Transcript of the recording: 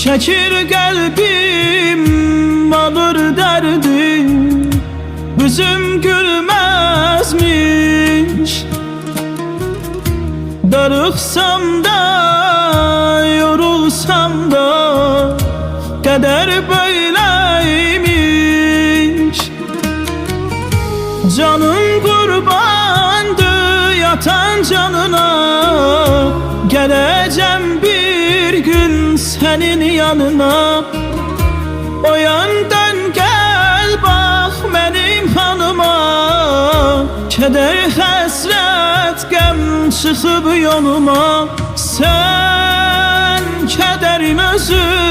Çekir kalbim alır derdim, yüzüm gülmezmiş. Darıksam da yorulsam da kader böyleymiş. Canım kurbandı yatan canına, geleceğim bir gün senin yanına. O yandan gel bak benim hanıma, keder hasret gəm çıxıb yoluma. Sen kederin özü